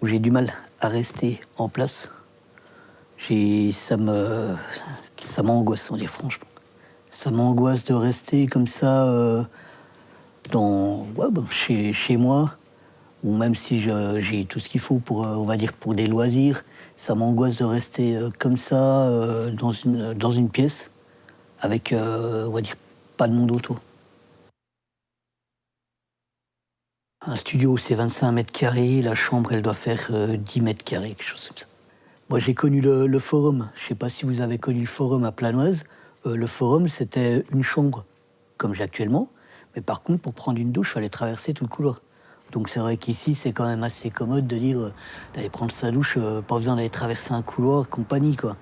où j'ai du mal à rester en place. Ça m'angoisse, on va dire franchement. Ça m'angoisse de rester comme ça chez moi, ou même si j'ai tout ce qu'il faut pour, on va dire, pour des loisirs. Ça m'angoisse de rester comme ça dans une pièce avec, on va dire, pas de monde autour. Un studio, c'est 25 mètres carrés. La chambre, elle doit faire 10 mètres carrés, quelque chose comme ça. Moi, j'ai connu le forum. Je ne sais pas si vous avez connu le forum à Planoise. Le forum, c'était une chambre, comme j'ai actuellement. Mais par contre, pour prendre une douche, il fallait traverser tout le couloir. Donc c'est vrai qu'ici, c'est quand même assez commode de dire d'aller prendre sa douche, pas besoin d'aller traverser un couloir, compagnie, quoi.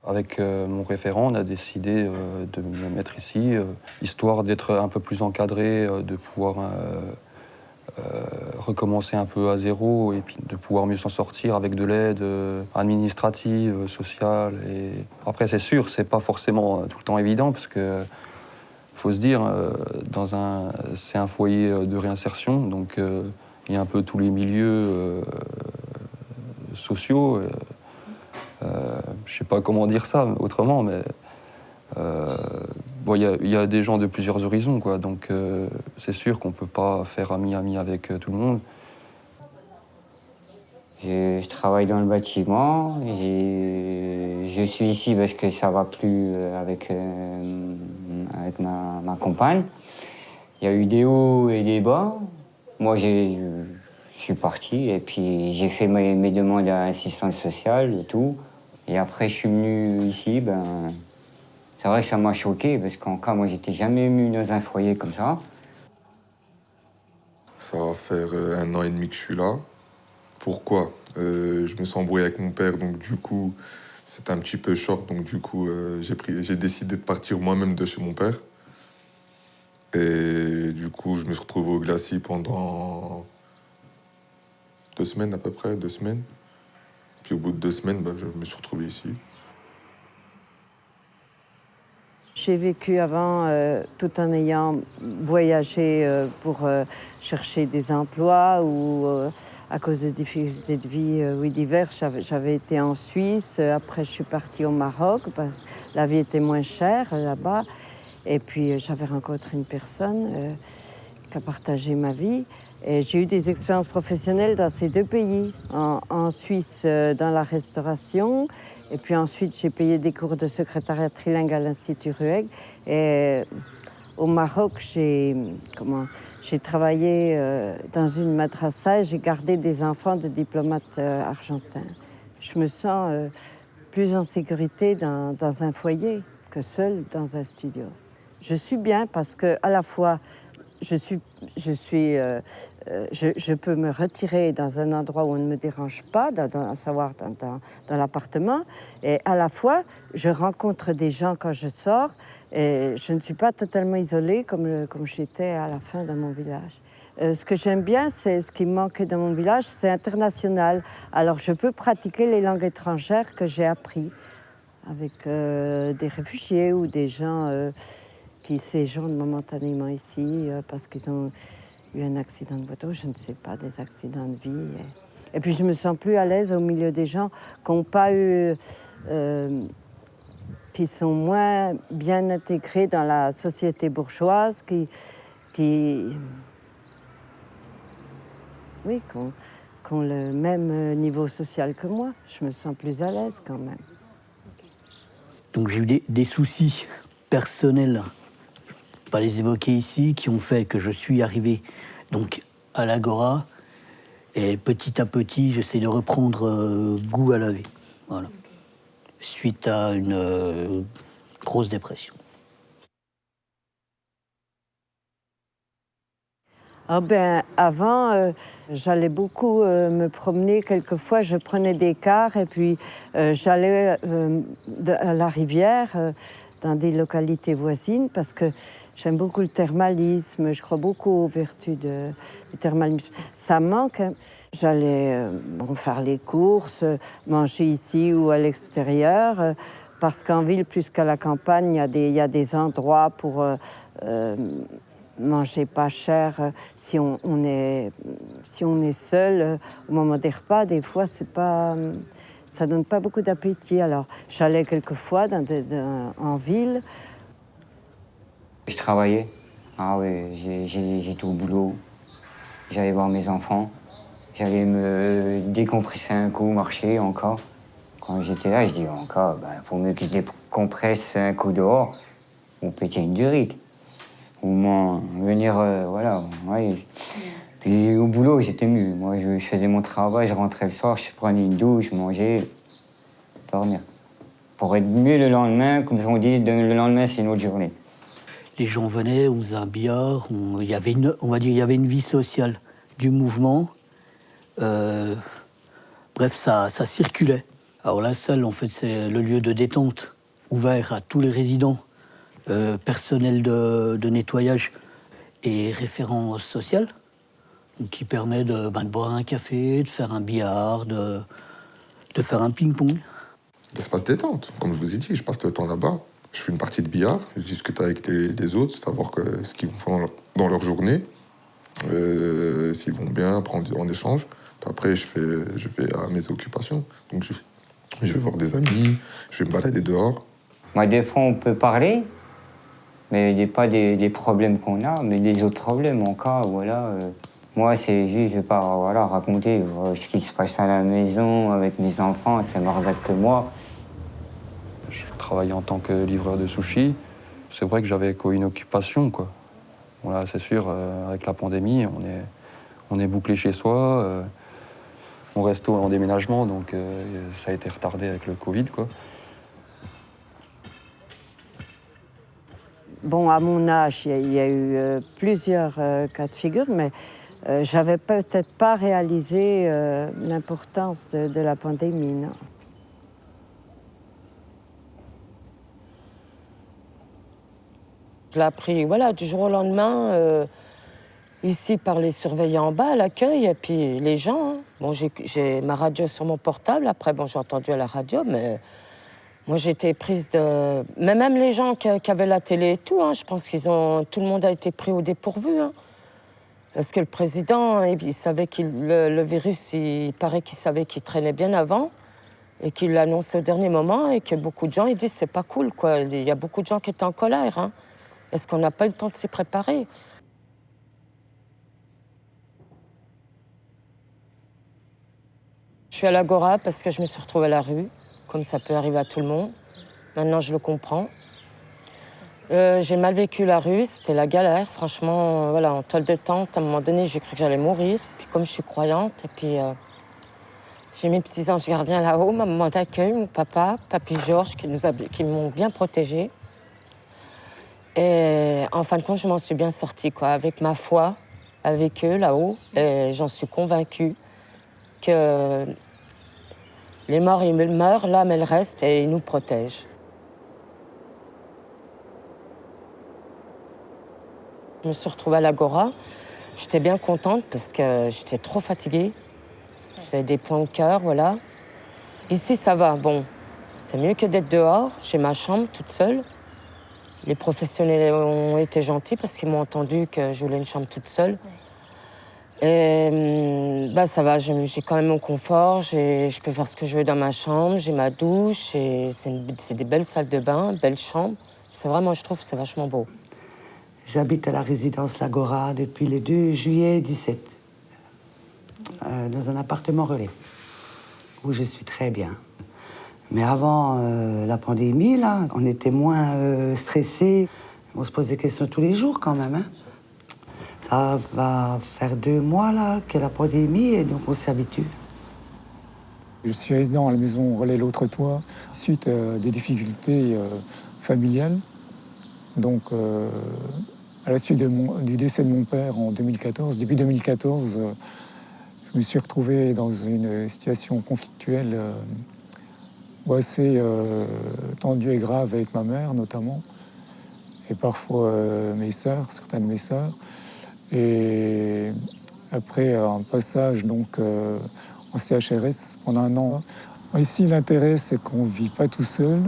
Avec mon référent, on a décidé de me mettre ici, histoire d'être un peu plus encadré, de pouvoir recommencer un peu à zéro et puis de pouvoir mieux s'en sortir avec de l'aide administrative, sociale. Et après, c'est sûr, c'est pas forcément tout le temps évident parce que faut se dire, c'est un foyer de réinsertion, donc il y a un peu tous les milieux sociaux. Je sais pas comment dire ça autrement, mais il y a des gens de plusieurs horizons, quoi. Donc c'est sûr qu'on peut pas faire ami avec tout le monde. Je travaille dans le bâtiment et je suis ici parce que ça va plus avec ma compagne. Il y a eu des hauts et des bas. Moi, je suis parti et puis j'ai fait mes demandes à l'assistance sociale et tout. Et après, je suis venu ici. C'est vrai que ça m'a choqué parce qu'en cas, moi, j'étais jamais venu dans un foyer comme ça. Ça va faire 1 an et demi que je suis là. Pourquoi je me suis embrouillé avec mon père, donc du coup, c'était un petit peu short. Donc du coup, j'ai décidé de partir moi-même de chez mon père. Et du coup, je me suis retrouvé au glacis pendant 2 semaines à peu près, 2 semaines. Puis au bout de 2 semaines, je me suis retrouvé ici. J'ai vécu avant tout en ayant voyagé pour chercher des emplois ou à cause de difficultés de vie diverses. J'avais été en Suisse, après je suis partie au Maroc parce que la vie était moins chère là-bas. Et puis j'avais rencontré une personne qui a partagé ma vie. Et j'ai eu des expériences professionnelles dans ces 2 pays. En Suisse, dans la restauration. Et puis ensuite, j'ai payé des cours de secrétariat trilingue à l'Institut Rueg. Et au Maroc, j'ai travaillé dans une madrasa et j'ai gardé des enfants de diplomates argentins. Je me sens plus en sécurité dans un foyer que seule dans un studio. Je suis bien parce que à la fois, je peux me retirer dans un endroit où on ne me dérange pas, à savoir dans l'appartement, et à la fois, je rencontre des gens quand je sors, et je ne suis pas totalement isolée comme j'étais à la fin dans mon village. Ce que j'aime bien, c'est ce qui me manquait dans mon village, c'est international. Alors, je peux pratiquer les langues étrangères que j'ai apprises avec des réfugiés ou des gens qui séjournent momentanément ici parce qu'ils ont eu un accident de voiture, je ne sais pas, des accidents de vie. Et puis je me sens plus à l'aise au milieu des gens qui n'ont pas eu, qui sont moins bien intégrés dans la société bourgeoise, qui ont le même niveau social que moi. Je me sens plus à l'aise quand même. Donc j'ai eu des soucis personnels, pas les évoquer ici, qui ont fait que je suis arrivé donc à l'Agora. Et petit à petit, j'essaie de reprendre goût à la vie. Voilà. Suite à une grosse dépression. Ah ben, avant, j'allais beaucoup me promener. Quelquefois, je prenais des cars et puis j'allais à la rivière, dans des localités voisines, parce que j'aime beaucoup le thermalisme. Je crois beaucoup aux vertus du thermalisme. Ça me manque, hein. J'allais faire les courses, manger ici ou à l'extérieur, parce qu'en ville, plus qu'à la campagne, il y a des endroits pour manger pas cher. Si on est seul au moment des repas, des fois ça donne pas beaucoup d'appétit. Alors j'allais quelquefois en ville. Je travaillais. Ah oui, j'étais au boulot. J'allais voir mes enfants. J'allais me décompresser un coup, marcher encore. Quand j'étais là, je dis encore, faut mieux que je décompresse un coup dehors ou péter une durite. Ou venir, voilà. Ouais. Puis au boulot, j'étais mieux. Moi, je faisais mon travail, je rentrais le soir, je prenais une douche, je mangeais, dormir. Pour être mieux le lendemain, comme on dit, le lendemain, c'est une autre journée. Les gens venaient, on faisait un billard, il y avait une vie sociale, du mouvement. Bref, ça circulait. Alors la salle, en fait, c'est le lieu de détente, ouvert à tous les résidents, personnel de nettoyage et référent social, qui permet de boire un café, de faire un billard, de faire un ping-pong. L'espace détente, comme je vous ai dit, je passe le temps là-bas. Je fais une partie de billard, je discute avec les autres, savoir ce qu'ils font dans leur journée, s'ils vont bien, prendre en échange. Puis après, je vais à mes occupations. Donc je vais voir des amis, je vais me balader dehors. Moi, des fois, on peut parler, mais pas des problèmes qu'on a, mais des autres problèmes en cas, voilà. Moi, c'est juste, je vais pas raconter ce qui se passe à la maison avec mes enfants, ça me regarde que moi. Je travaillais en tant que livreur de sushis. C'est vrai que j'avais une occupation, quoi. Voilà, c'est sûr, avec la pandémie, on est bouclé chez soi. Mon resto est en déménagement, donc ça a été retardé avec le Covid, quoi. Bon, à mon âge, il y a eu plusieurs cas de figure, mais j'avais peut-être pas réalisé l'importance de la pandémie, non. Je l'ai appris, du jour au lendemain, ici par les surveillants en bas, à l'accueil, et puis les gens. Hein. Bon, j'ai ma radio sur mon portable, après, j'ai entendu à la radio, mais moi, j'ai été prise de... Mais même les gens qui avaient la télé et tout, hein, je pense tout le monde a été pris au dépourvu. Hein. Parce que le président, il savait le virus, il paraît qu'il savait qu'il traînait bien avant, et qu'il l'a annoncé au dernier moment, et que beaucoup de gens, ils disent c'est pas cool, quoi. Il y a beaucoup de gens qui étaient en colère, hein. Est-ce qu'on n'a pas eu le temps de s'y préparer? Je suis à l'Agora parce que je me suis retrouvée à la rue, comme ça peut arriver à tout le monde. Maintenant, je le comprends. J'ai mal vécu la rue, c'était la galère. Franchement, en toile de tente, à un moment donné, j'ai cru que j'allais mourir. Puis comme je suis croyante, et puis j'ai mes petits anges gardiens là-haut, ma maman d'accueil, mon papa, papy Georges, qui m'ont bien protégée. Et en fin de compte, je m'en suis bien sortie, quoi, avec ma foi, avec eux là-haut. Et j'en suis convaincue que les morts, ils meurent, l'âme, elle reste et ils nous protègent. Je me suis retrouvée à l'Agora. J'étais bien contente parce que j'étais trop fatiguée. J'avais des points au cœur, voilà. Ici, ça va. Bon, c'est mieux que d'être dehors. J'ai ma chambre toute seule. Les professionnels ont été gentils parce qu'ils m'ont entendu que je voulais une chambre toute seule. Et ça va, j'ai quand même mon confort, je peux faire ce que je veux dans ma chambre, j'ai ma douche, et c'est des belles salles de bain, belles chambres. C'est vraiment, je trouve, c'est vachement beau. J'habite à la résidence L'Agora depuis le 2 juillet 17, dans un appartement relais, où je suis très bien. Mais avant la pandémie, là, on était moins stressés. On se pose des questions tous les jours quand même. Hein. Ça va faire 2 mois là, que la pandémie, et donc on s'habitue. Je suis résident à la maison Relais L'Autre Toit suite à des difficultés familiales. Donc, à la suite du décès de mon père en 2014, depuis 2014, je me suis retrouvé dans une situation conflictuelle assez tendue et grave avec ma mère notamment, et parfois mes sœurs, certaines de mes sœurs. Et après un passage donc en CHRS pendant 1 an. Ici, l'intérêt, c'est qu'on ne vit pas tout seul,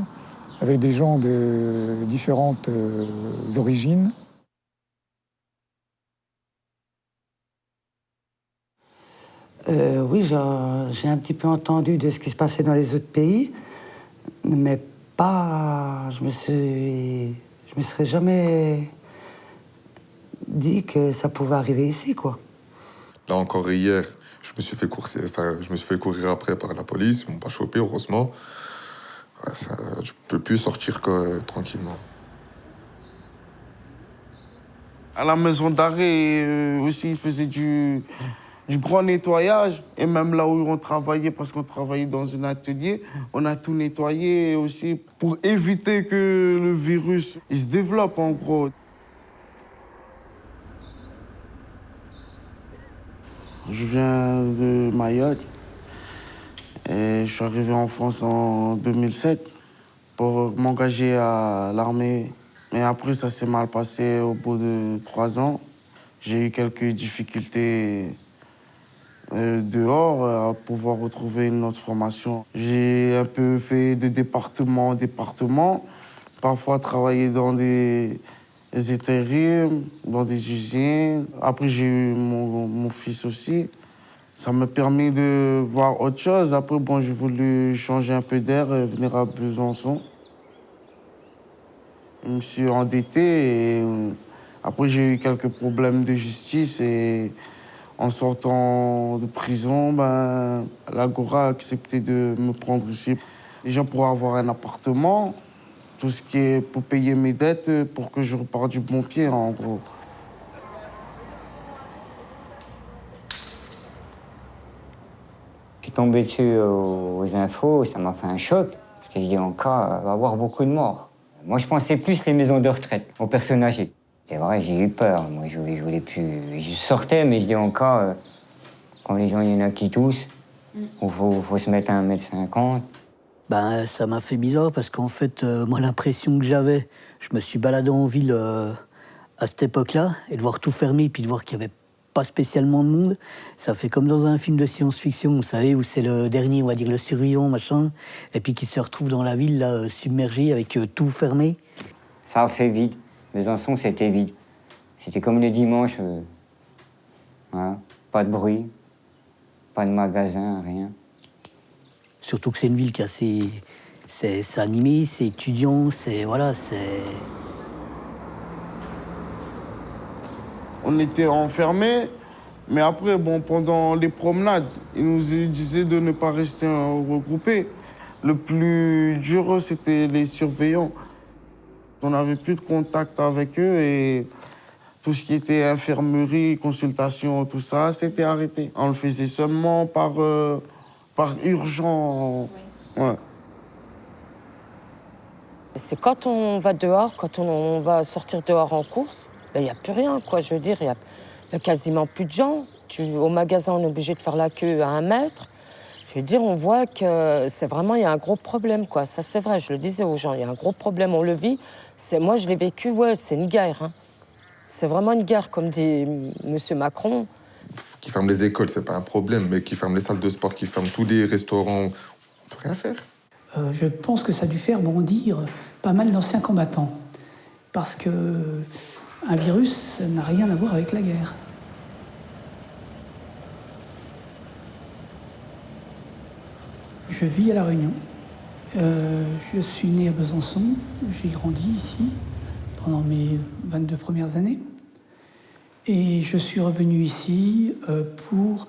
avec des gens de différentes origines. Oui, j'ai un petit peu entendu de ce qui se passait dans les autres pays, mais pas. Je me serais jamais dit que ça pouvait arriver ici, quoi. Là encore hier, je me suis fait courir après par la police, ils m'ont pas chopé, heureusement. Ouais, je peux plus sortir tranquillement. À la maison d'arrêt aussi, ils faisaient du grand nettoyage. Et même là où on travaillait, parce qu'on travaillait dans un atelier, on a tout nettoyé aussi pour éviter que le virus il se développe en gros. Je viens de Mayotte et je suis arrivé en France en 2007 pour m'engager à l'armée. Mais après, ça s'est mal passé au bout de 3 ans. J'ai eu quelques difficultés dehors à pouvoir retrouver une autre formation. J'ai un peu fait de département en département, parfois travaillé dans des intérims, dans des usines. Après, j'ai eu mon fils aussi. Ça m'a permis de voir autre chose. Après, bon, j'ai voulu changer un peu d'air et venir à Besançon. Je me suis endetté et après, j'ai eu quelques problèmes de justice et en sortant de prison, l'Agora a accepté de me prendre ici. Déjà pour avoir un appartement, tout ce qui est pour payer mes dettes, pour que je reparte du bon pied, en gros. Je suis tombé dessus aux infos, ça m'a fait un choc. Parce que je dis, en cas, il va y avoir beaucoup de morts. Moi, je pensais plus les maisons de retraite, aux personnes âgées. C'est vrai, j'ai eu peur. Moi, je voulais plus. Je sortais, mais je dis en cas, quand les gens, il y en a qui toussent, il faut se mettre à 1,50 m. Ça m'a fait bizarre parce qu'en fait, moi, l'impression que j'avais, je me suis baladé en ville à cette époque-là, et de voir tout fermé, puis de voir qu'il n'y avait pas spécialement de monde, ça fait comme dans un film de science-fiction, vous savez, où c'est le dernier, on va dire, le survivant, machin, et puis qui se retrouve dans la ville, là, submergé, avec tout fermé. Ça a fait vide. Besançon, c'était vide. C'était comme le dimanche. Voilà. Pas de bruit, pas de magasin, rien. Surtout que c'est une ville qui est assez... C'est animé, c'est étudiant, c'est... Voilà, c'est... On était enfermés, mais après, bon, pendant les promenades, ils nous disaient de ne pas rester regroupés. Le plus dur, c'était les surveillants. On n'avait plus de contact avec eux et tout ce qui était infirmerie, consultation, tout ça, c'était arrêté. On le faisait seulement par urgence. Oui. Ouais. C'est quand on va dehors, quand on va sortir dehors en course, il n'y a plus rien, quoi. Je veux dire, il y a quasiment plus de gens. Au magasin, on est obligé de faire la queue à 1 mètre. Je veux dire, on voit que c'est vraiment, il y a un gros problème, quoi. Ça, c'est vrai, je le disais aux gens, il y a un gros problème, on le vit. Moi, je l'ai vécu, ouais, c'est une guerre. Hein. C'est vraiment une guerre, comme dit M. Macron. Qui ferment les écoles, c'est pas un problème, mais qui ferment les salles de sport, qui ferment tous les restaurants, on peut rien faire. Je pense que ça a dû faire bondir pas mal d'anciens combattants. Parce que un virus, ça n'a rien à voir avec la guerre. Je vis à La Réunion. Je suis né à Besançon. J'ai grandi ici pendant mes 22 premières années. Et je suis revenu ici pour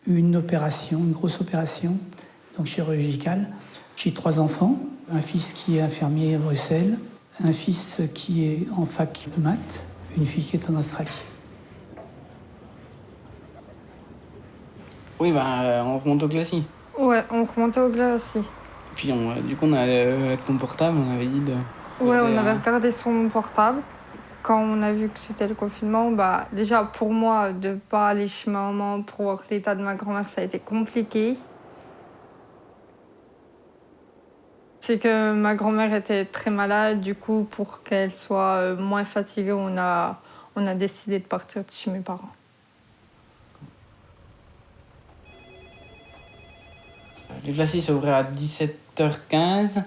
une opération, une grosse opération, donc chirurgicale. J'ai 3 enfants, un fils qui est infirmier à Bruxelles, un fils qui est en fac de maths, une fille qui est en Australie. Oui, on remonte au glacis. Ouais, on remontait au glacier. Puis du coup, avec mon portable, on avait dit de... Ouais, on avait regardé sur mon portable. Quand on a vu que c'était le confinement, déjà pour moi, de ne pas aller chez ma maman pour voir l'état de ma grand-mère, ça a été compliqué. C'est que ma grand-mère était très malade, du coup, pour qu'elle soit moins fatiguée, on a décidé de partir de chez mes parents. Le glacier s'ouvrait à 17h15,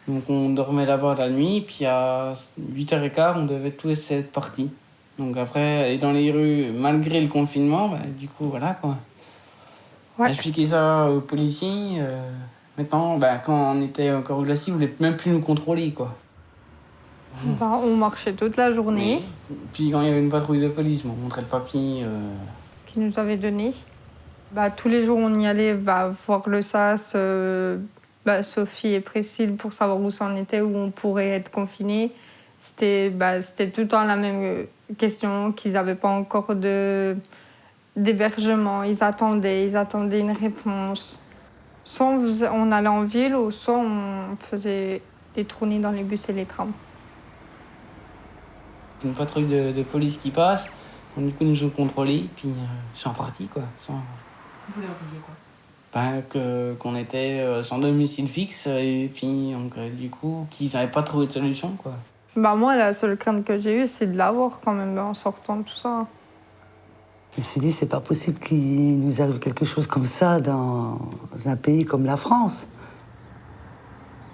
donc on dormait là-bas la nuit, puis à 8h15, on devait tous être partis. Donc après, aller dans les rues, malgré le confinement, du coup, voilà quoi. Ouais. Expliquer ça aux policiers. Maintenant, quand on était encore au glacier, ils ne voulaient même plus nous contrôler, quoi. On marchait toute la journée. Oui. Puis quand il y avait une patrouille de police, on montrait le papier. Qu'ils nous avaient donné. Tous les jours, on y allait voir le SAS, Sophie et Priscille, pour savoir où ça en était, où on pourrait être confinés. C'était tout le temps la même question, qu'ils n'avaient pas encore d'hébergement. Ils attendaient une réponse. Soit on allait en ville, ou soit on faisait des tournées dans les bus et les trams. Une patrouille de police qui passe, du coup, ils nous ont contrôlés, puis ils sont partis, quoi. Vous leur disiez quoi? Qu'on était sans domicile fixe, et puis donc, du coup, qu'ils n'avaient pas trouvé de solution, quoi. Moi, la seule crainte que j'ai eue, c'est de l'avoir quand même, en sortant de tout ça. Je me suis dit, c'est pas possible qu'il nous arrive quelque chose comme ça dans un pays comme la France.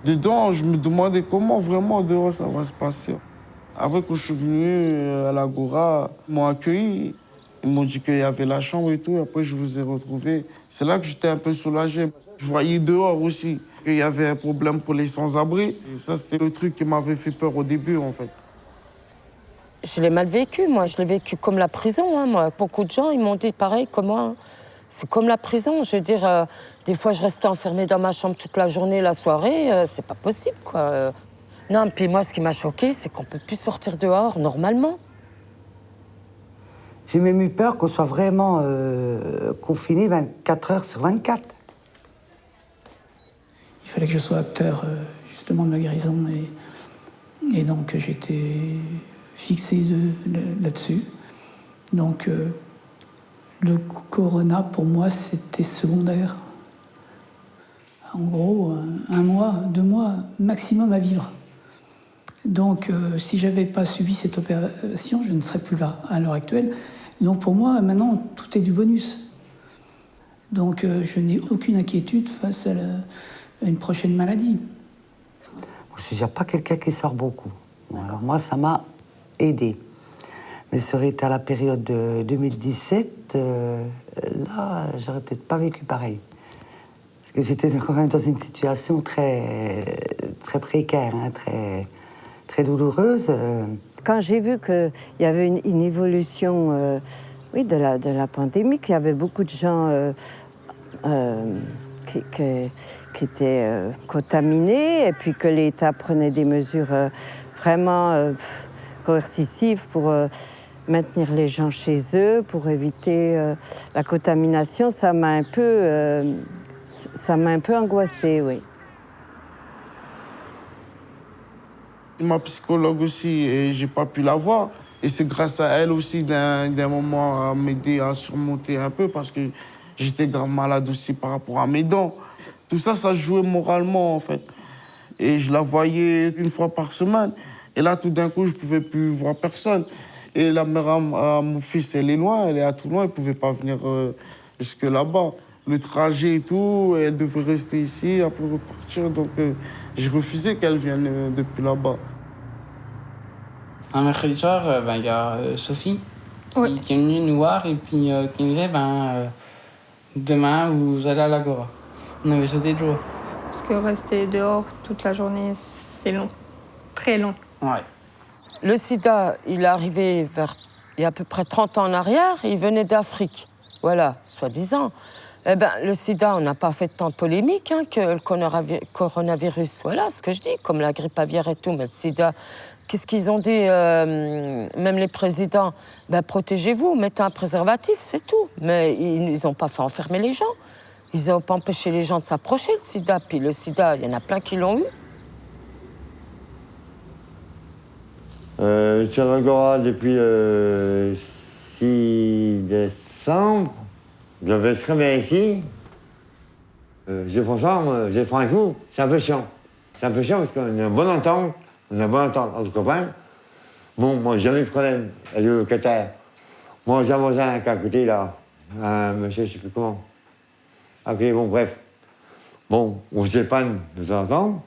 Dedans, je me demandais comment vraiment dehors ça va se passer. Après, quand je suis venu à l'Agora, ils m'ont accueilli. Ils m'ont dit qu'il y avait la chambre et tout. Après, je vous ai retrouvés. C'est là que j'étais un peu soulagé. Je voyais dehors aussi qu'il y avait un problème pour les sans-abri. Et ça, c'était le truc qui m'avait fait peur au début, en fait. Je l'ai mal vécu, moi. Je l'ai vécu comme la prison, hein, moi. Beaucoup de gens, ils m'ont dit pareil que moi. C'est comme la prison. Je veux dire, des fois, je restais enfermée dans ma chambre toute la journée, la soirée. C'est pas possible, quoi. Non, puis moi, ce qui m'a choquée, c'est qu'on peut plus sortir dehors normalement. J'ai même eu peur qu'on soit vraiment confiné 24 heures sur 24. Il fallait que je sois acteur, justement, de la guérison. Et donc, j'étais fixé là-dessus. Donc, le corona, pour moi, c'était secondaire. En gros, 1 mois, 2 mois maximum à vivre. Donc, si je n'avais pas subi cette opération, je ne serais plus là à l'heure actuelle. Donc, pour moi, maintenant, tout est du bonus. Donc, je n'ai aucune inquiétude face à une prochaine maladie. Je ne suis déjà pas quelqu'un qui sort beaucoup. Alors, moi, ça m'a aidé. Mais ça aurait été à la période de 2017, là, j'aurais peut-être pas vécu pareil. Parce que j'étais quand même dans une situation très, très précaire, hein, très douloureuse. Quand j'ai vu qu'il y avait une évolution de la pandémie, qu'il y avait beaucoup de gens qui étaient contaminés, et puis que l'État prenait des mesures vraiment coercitives pour maintenir les gens chez eux, pour éviter la contamination, ça m'a un peu angoissée, oui. Ma psychologue aussi, et j'ai pas pu la voir. Et c'est grâce à elle aussi, d'un moment, à m'aider à surmonter un peu, parce que j'étais grave malade aussi par rapport à mes dents. Tout ça, ça jouait moralement, en fait. Et je la voyais 1 fois par semaine. Et là, tout d'un coup, je pouvais plus voir personne. Et la mère à mon fils, elle est loin, elle est à Toulon, elle pouvait pas venir jusque là-bas. Le trajet et tout, elle devait rester ici, après repartir. Donc, j'ai refusé qu'elle vienne depuis là-bas. Un mercredi soir, y a Sophie qui est venue nous voir et puis qui nous disait demain, vous allez à l'Agora. On avait sauté de joie. Parce que rester dehors toute la journée, c'est long. Très long. Ouais. Le sida, il est arrivé il y a à peu près 30 ans en arrière. Il venait d'Afrique. Voilà, soi-disant. Eh ben, le sida, on n'a pas fait tant de polémique que le coronavirus. Voilà ce que je dis, comme la grippe aviaire et tout. Mais le sida, qu'est-ce qu'ils ont dit, même les présidents? Protégez-vous, mettez un préservatif, c'est tout. Mais ils n'ont pas fait enfermer les gens. Ils n'ont pas empêché les gens de s'approcher, le sida. Puis le sida, il y en a plein qui l'ont eu. Je suis à l'Agora depuis 6 décembre. Je vais très bien ici. Franchement, je prends un coup, c'est un peu chiant. C'est un peu chiant parce qu'on a une bonne entente, entre copains. Bon, moi, j'ai jamais eu de problème avec le locataire. Moi, j'ai un voisin qui est à côté, là, un monsieur, je sais plus comment. Ok, bon, bref. Bon, on se dépanne de temps en temps.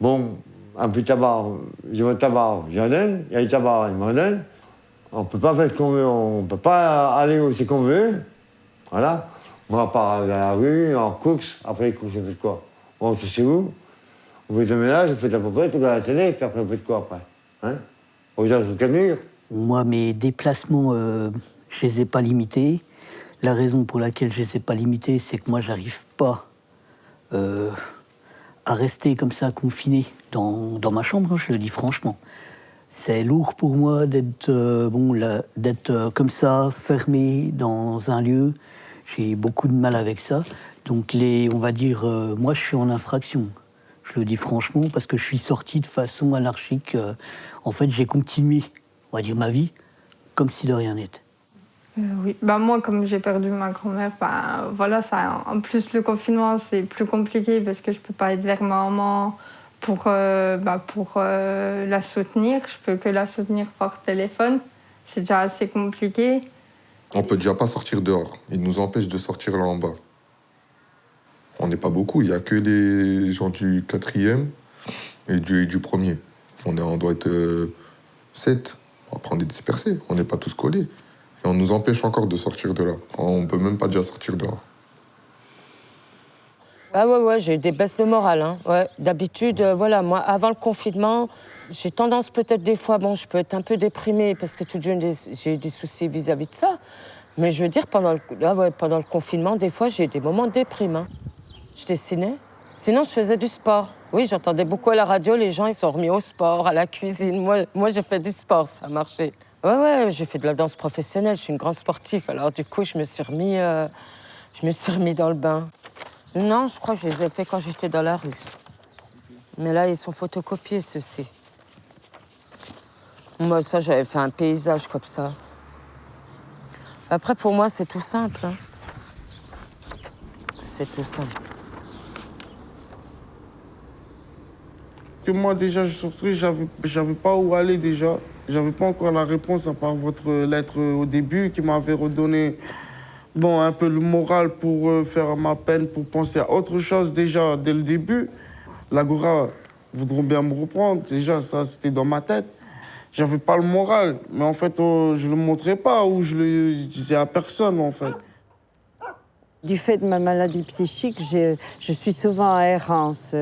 Bon, un peu de tabac, j'ai votre tabac, j'en donne. Il y a du tabac, il m'en donne. On peut pas faire ce qu'on veut, on peut pas aller où c'est qu'on veut. Voilà. Moi, à part dans la rue, en course, après les courses, on fait quoi? On rentre chez vous, on fait le ménage, on fait à peu près, on regarde la télé, puis après on fait quoi après? Hein? On regarde sur le camion. Moi, mes déplacements, je les ai pas limités. La raison pour laquelle je les ai pas limités, c'est que moi, j'arrive pas à rester comme ça, confiné dans ma chambre, hein, je le dis franchement. C'est lourd pour moi d'être comme ça, fermé dans un lieu. J'ai beaucoup de mal avec ça. Donc, on va dire, moi, je suis en infraction. Je le dis franchement, parce que je suis sorti de façon anarchique. En fait, j'ai continué, on va dire, ma vie, comme si de rien n'était. Oui, moi, comme j'ai perdu ma grand-mère, voilà, ça, en plus, le confinement, c'est plus compliqué parce que je peux pas être vers ma maman pour la soutenir. Je peux que la soutenir par téléphone. C'est déjà assez compliqué. On peut déjà pas sortir dehors. Ils nous empêchent de sortir là en bas. On n'est pas beaucoup, il n'y a que les gens du 4e et du 1er. On doit être 7. Après, on est dispersés, on n'est pas tous collés. Et on nous empêche encore de sortir de là. On ne peut même pas déjà sortir dehors. Ah ouais, j'ai eu des baisses de morale. Hein. Ouais. D'habitude, moi, avant le confinement, j'ai tendance peut-être des fois, je peux être un peu déprimée parce que tout de suite, j'ai des soucis vis-à-vis de ça. Mais je veux dire, pendant le confinement, des fois, j'ai eu des moments de déprime. Hein. Je dessinais. Sinon, je faisais du sport. Oui, j'entendais beaucoup à la radio, les gens, ils sont remis au sport, à la cuisine. Moi j'ai fait du sport, ça a marché. Ouais, j'ai fait de la danse professionnelle, je suis une grande sportive. Alors du coup, je me suis remis dans le bain. Non, je crois que je les ai fait quand j'étais dans la rue. Mais là, ils sont photocopiés, ceux-ci. Moi, ça, j'avais fait un paysage comme ça. Après, pour moi, c'est tout simple. Hein. C'est tout simple. Que moi, déjà, je suis sorti, j'avais pas où aller déjà. J'avais pas encore la réponse à part votre lettre au début qui m'avait redonné un peu le moral pour faire ma peine, pour penser à autre chose déjà dès le début. L'Agora voudront bien me reprendre. Déjà, ça, c'était dans ma tête. J'avais pas le moral, mais en fait, je le montrais pas ou je le disais à personne, en fait. Du fait de ma maladie psychique, je suis souvent en errance.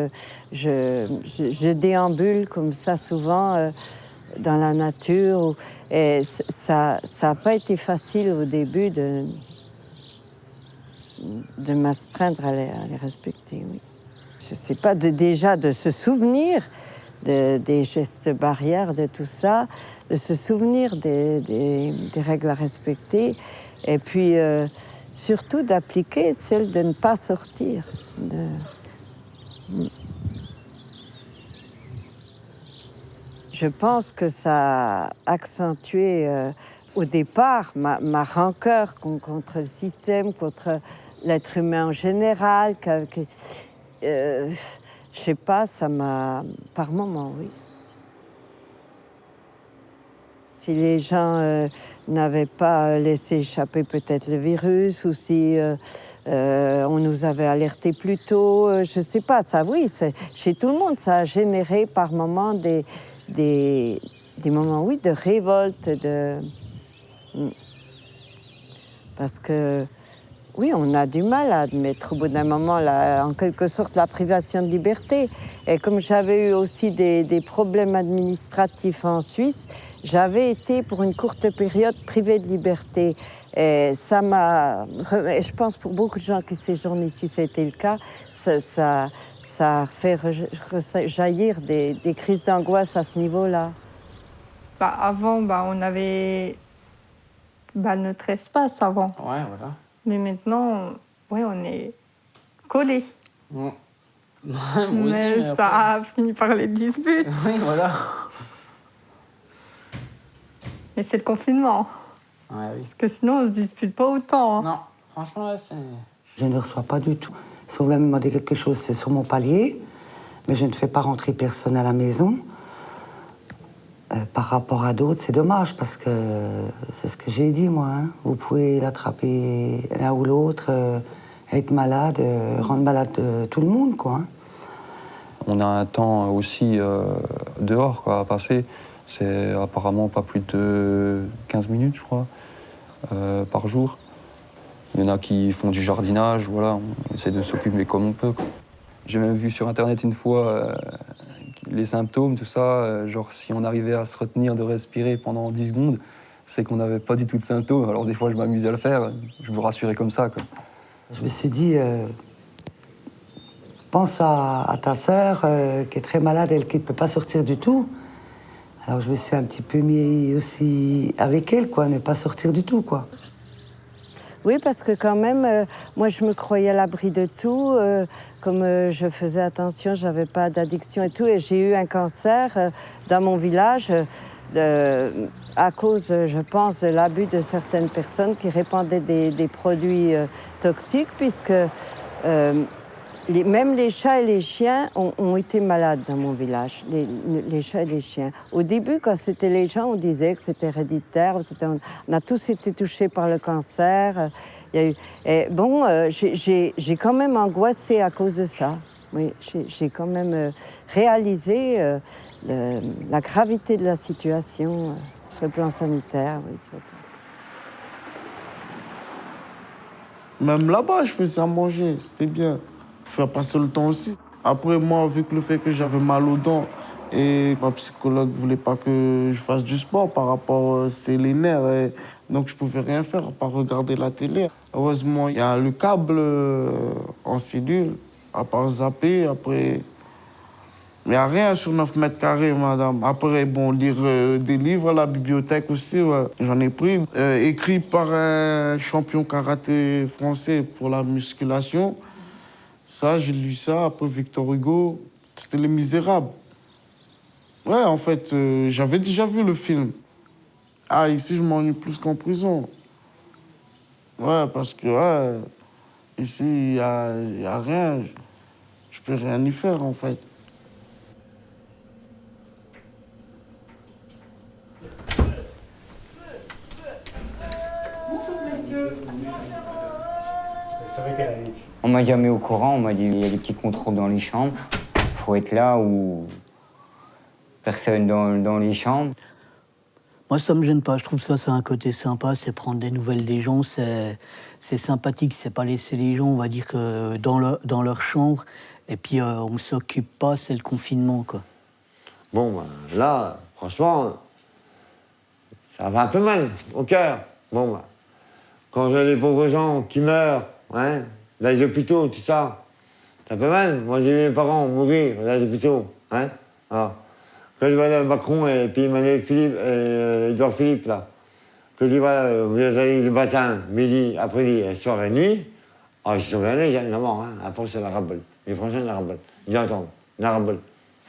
Je déambule comme ça souvent dans la nature. Et ça n'a pas été facile au début de m'astreindre à les respecter, oui. Je ne sais pas, déjà de se souvenir des gestes barrières, de tout ça, de se souvenir des règles à respecter. Et puis... surtout d'appliquer celle de ne pas sortir. Je pense que ça a accentué au départ ma rancœur contre le système, contre l'être humain en général. Je sais pas, ça m'a... Par moments, oui. Si les gens n'avaient pas laissé échapper peut-être le virus ou si on nous avait alertés plus tôt, je ne sais pas, ça oui, chez tout le monde, ça a généré par moments des moments, oui, de révolte, parce que, oui, on a du mal à admettre au bout d'un moment, en quelque sorte, la privation de liberté. Et comme j'avais eu aussi des problèmes administratifs en Suisse, j'avais été pour une courte période privée de liberté. Et ça m'a... Je pense pour beaucoup de gens qui séjournent ici, ça a été le cas. Ça a fait jaillir des crises d'angoisse à ce niveau-là. Avant, on avait notre espace avant. Ouais, voilà. Mais maintenant, on est collés. Ouais. Moi aussi, Mais après- ça a fini par les disputes. Oui, voilà. Mais c'est le confinement. Ouais, oui. Parce que sinon, on se dispute pas autant. Hein. Non, franchement, là, c'est... Je ne reçois pas du tout. Si vous voulez me demander quelque chose, c'est sur mon palier, mais je ne fais pas rentrer personne à la maison. Par rapport à d'autres, c'est dommage, parce que c'est ce que j'ai dit, moi. Hein. Vous pouvez l'attraper l'un ou l'autre, être malade, rendre malade tout le monde, quoi. Hein. On a un temps aussi dehors quoi, à passer. C'est apparemment pas plus de 15 minutes, je crois, par jour. Il y en a qui font du jardinage, voilà, on essaie de s'occuper comme on peut. Quoi. J'ai même vu sur Internet une fois les symptômes, tout ça, genre si on arrivait à se retenir de respirer pendant 10 secondes, c'est qu'on n'avait pas du tout de symptômes. Alors des fois, je m'amusais à le faire, je me rassurais comme ça. Quoi. Je me suis dit, pense à ta sœur qui est très malade, elle qui ne peut pas sortir du tout. Alors je me suis un petit peu mis aussi avec elle, quoi, ne pas sortir du tout, quoi. Oui, parce que quand même, moi, je me croyais à l'abri de tout. Comme je faisais attention, j'avais pas d'addiction et tout. Et j'ai eu un cancer dans mon village à cause, je pense, de l'abus de certaines personnes qui répandaient des produits toxiques, puisque même les chats et les chiens ont été malades dans mon village, les chats et les chiens. Au début, quand c'était les gens, on disait que c'était héréditaire, on a tous été touchés par le cancer. Il y a eu, et bon, j'ai quand même angoissé à cause de ça. Oui, j'ai quand même réalisé la gravité de la situation sur le plan sanitaire. Oui, sur le plan... Même là-bas, je faisais à manger, c'était bien. Pour faire passer le temps aussi. Après, moi, vu que le fait que j'avais mal aux dents et ma psychologue ne voulait pas que je fasse du sport par rapport c'est les nerfs, et donc je pouvais rien faire à part regarder la télé. Heureusement, il y a le câble en cellule, à part zapper, après... Il n'y a rien sur 9 mètres carrés, madame. Après, bon, lire des livres à la bibliothèque aussi, ouais. J'en ai pris. Écrit par un champion karaté français pour la musculation. Ça, j'ai lu ça. Après, Victor Hugo, c'était Les Misérables. Ouais, en fait, j'avais déjà vu le film. Ah, ici, je m'ennuie plus qu'en prison. Ouais, parce que, ouais, ici, il n'y a rien. Je peux rien y faire, en fait. On m'a jamais au courant, on m'a dit il y a des petits contrôles dans les chambres. Il faut être là ou personne dans les chambres. Moi, ça me gêne pas. Je trouve ça, c'est un côté sympa, c'est prendre des nouvelles des gens, c'est sympathique. C'est pas laisser les gens, on va dire, que dans leur chambre, et puis on s'occupe pas, c'est le confinement, quoi. Bon, ben, là, franchement, ça va un peu mal au cœur. Bon, ben, quand je vois les pauvres gens qui meurent, hein, dans les hôpitaux, tout ça, ça fait mal. Moi, j'ai vu mes parents mourir dans les hôpitaux. Hein. Alors, quand je vois Macron et puis Emmanuel Philippe, Edouard Philippe, là, que je vois, vous allez le matin, midi, après-midi, soir et nuit, ah, je suis tombé j'en ai marre, hein. Après, c'est la rabole. Mais franchement, la rabole. Ils attendent. La rabole.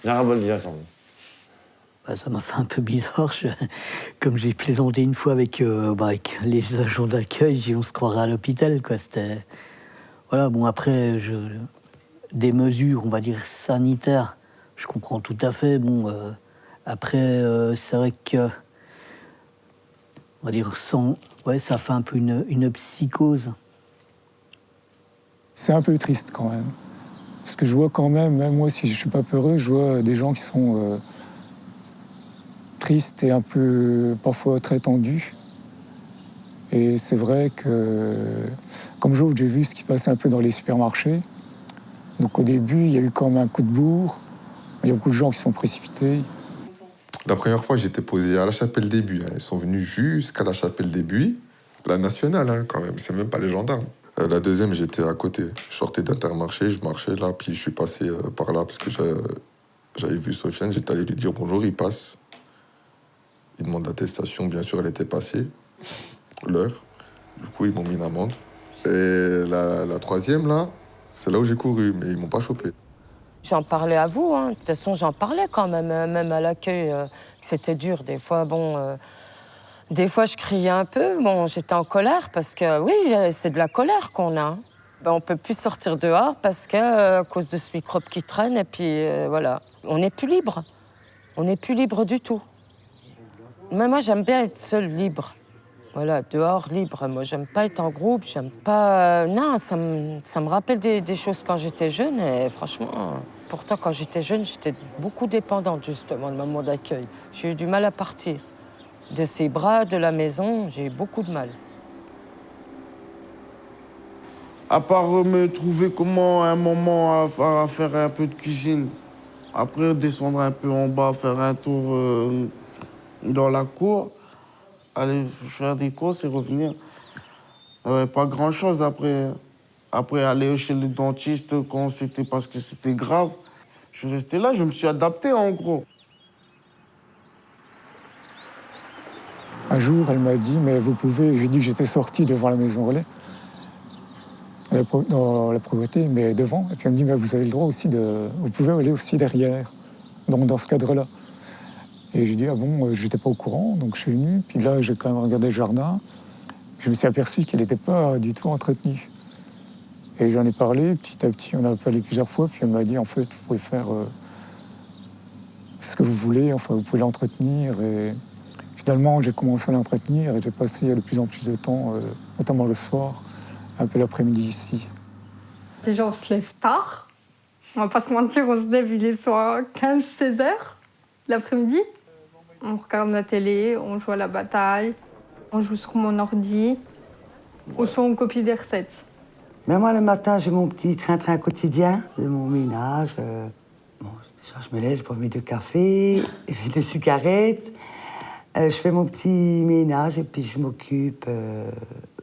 La rabole, ils attendent. Bah, ça m'a fait un peu bizarre. Comme j'ai plaisanté une fois avec les agents d'accueil, j'ai dit on se croirait à l'hôpital, quoi. C'était... Voilà, bon, après, des mesures, on va dire, sanitaires, je comprends tout à fait. Bon, après, c'est vrai que, on va dire, ouais, ça fait un peu une psychose. C'est un peu triste quand même. Parce que je vois quand même moi si je ne suis pas peureux, je vois des gens qui sont tristes et un peu parfois très tendus. Et c'est vrai que, comme j'ouvre, j'ai vu ce qui passait un peu dans les supermarchés. Donc au début, il y a eu quand même un coup de bourre. Il y a beaucoup de gens qui sont précipités. La première fois, j'étais posé à la Chapelle des Buis. Hein. Ils sont venus jusqu'à la Chapelle des Buis, la nationale, hein, quand même. C'est même pas les gendarmes. La deuxième, j'étais à côté. Je sortais d'Intermarché, je marchais là, puis je suis passé par là parce que j'avais vu Sofiane. J'étais allé lui dire bonjour, il passe. Il demande l'attestation, bien sûr, elle était passée. L'heure. Du coup, ils m'ont mis une amende. Et la troisième, là, C'est là où j'ai couru, mais ils m'ont pas chopé. J'en parlais à vous, hein. De toute façon, j'en parlais quand même, même à l'accueil, que c'était dur. Des fois, des fois, je criais un peu. Bon, j'étais en colère parce que, oui, c'est de la colère qu'on a. Ben, on peut plus sortir dehors parce que, à cause de ce microbe qui traîne, et puis voilà. On n'est plus libre. On n'est plus libre du tout. Mais moi, j'aime bien être seule libre. Voilà, dehors, libre. Moi, j'aime pas être en groupe, j'aime pas... Non, ça me rappelle des choses quand j'étais jeune, et franchement... Pourtant, quand j'étais jeune, j'étais beaucoup dépendante, justement, de maman d'accueil. J'ai eu du mal à partir. De ses bras, de la maison, j'ai eu beaucoup de mal. À part me trouver comment, à un moment, à faire un peu de cuisine. Après, descendre un peu en bas, faire un tour dans la cour. Aller faire des courses et revenir. Pas grand-chose après. Après, aller chez le dentiste quand c'était parce que c'était grave. Je suis resté là, je me suis adapté en gros. Un jour, elle m'a dit, mais vous pouvez... J'ai dit que j'étais sorti devant la maison relais, dans la propriété, mais devant. Et puis elle me dit, mais vous avez le droit aussi de... Vous pouvez aller aussi derrière, donc dans ce cadre-là. Et j'ai dit, ah bon, j'étais pas au courant, donc je suis venu. Puis là, j'ai quand même regardé le jardin. Je me suis aperçu qu'il n'était pas du tout entretenu. Et j'en ai parlé, petit à petit, on a parlé plusieurs fois, puis elle m'a dit, en fait, vous pouvez faire ce que vous voulez, enfin, vous pouvez l'entretenir. Et finalement, j'ai commencé à l'entretenir et j'ai passé de plus en plus de temps, notamment le soir, un peu l'après-midi ici. Déjà, on se lève tard. On va pas se mentir, on se lève, il est soit 15-16 heures l'après-midi. On regarde la télé, on joue à la bataille, on joue sur mon ordi, ou soit on copie des recettes. Mais moi, le matin, j'ai mon petit train-train quotidien, c'est mon ménage. Bon, déjà, je me lève, je prends mes 2 cafés, mes 2 cigarettes. Je fais mon petit ménage et puis je m'occupe.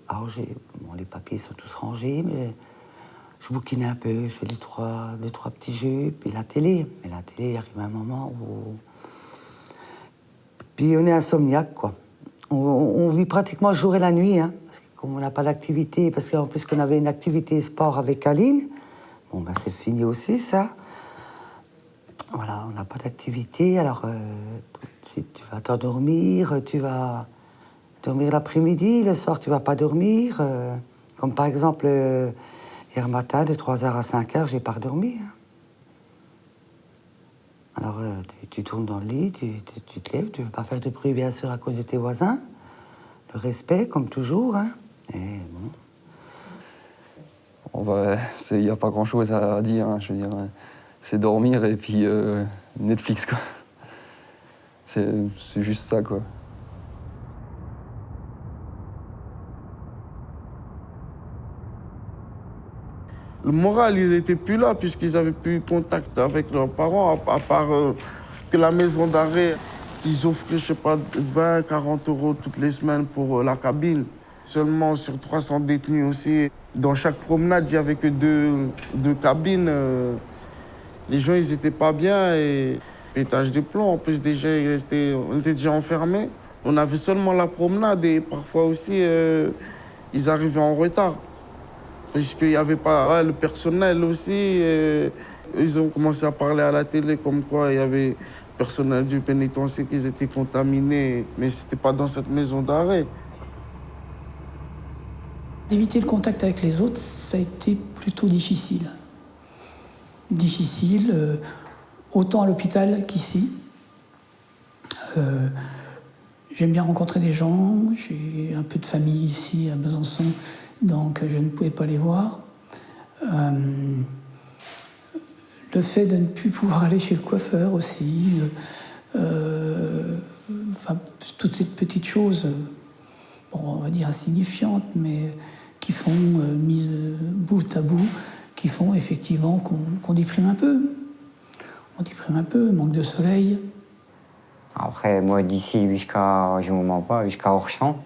Alors, les papiers sont tous rangés, mais je bouquine un peu, je fais deux, trois petits jeux, puis la télé. Mais la télé, il arrive un moment où... Puis on est insomniaque, quoi. On vit pratiquement le jour et la nuit, hein. Comme on n'a pas d'activité, parce qu'en plus qu'on avait une activité sport avec Aline, bon, ben c'est fini aussi, ça. Voilà, on n'a pas d'activité, alors tout de suite, tu vas t'endormir, tu vas dormir l'après-midi, le soir, tu vas pas dormir. Comme par exemple, hier matin, de 3h à 5h, j'ai pas redormi. Hein. Alors, tu tournes dans le lit, tu te lèves, tu veux pas faire de bruit, bien sûr, à cause de tes voisins. Le respect, comme toujours, hein. Et bon. Il n'y a pas grand-chose à dire, hein, je veux dire. C'est dormir et puis Netflix, quoi. C'est juste ça, quoi. Le moral, il n'était plus là, puisqu'ils n'avaient plus contact avec leurs parents, à part que la maison d'arrêt, ils offraient, je sais pas, 20, 40 euros toutes les semaines pour la cabine. Seulement sur 300 détenus aussi. Dans chaque promenade, il n'y avait que deux cabines. Les gens, ils n'étaient pas bien et pétage de plomb. En plus, déjà, on était déjà enfermés. On avait seulement la promenade et parfois aussi, ils arrivaient en retard. Puisqu'il n'y avait pas le personnel aussi. Ils ont commencé à parler à la télé comme quoi il y avait le personnel du pénitencier qui étaient contaminés. Mais ce n'était pas dans cette maison d'arrêt. Éviter le contact avec les autres, ça a été plutôt difficile. Difficile, autant à l'hôpital qu'ici. J'aime bien rencontrer des gens, j'ai un peu de famille ici à Besançon, donc je ne pouvais pas les voir. Le fait de ne plus pouvoir aller chez le coiffeur aussi, enfin, toutes ces petites choses, bon, on va dire insignifiantes, mais qui font, mises bout à bout, qui font effectivement qu'on déprime un peu. On déprime un peu, manque de soleil. Après, moi, d'ici jusqu'à, je ne vous mens pas, jusqu'à Orchamps,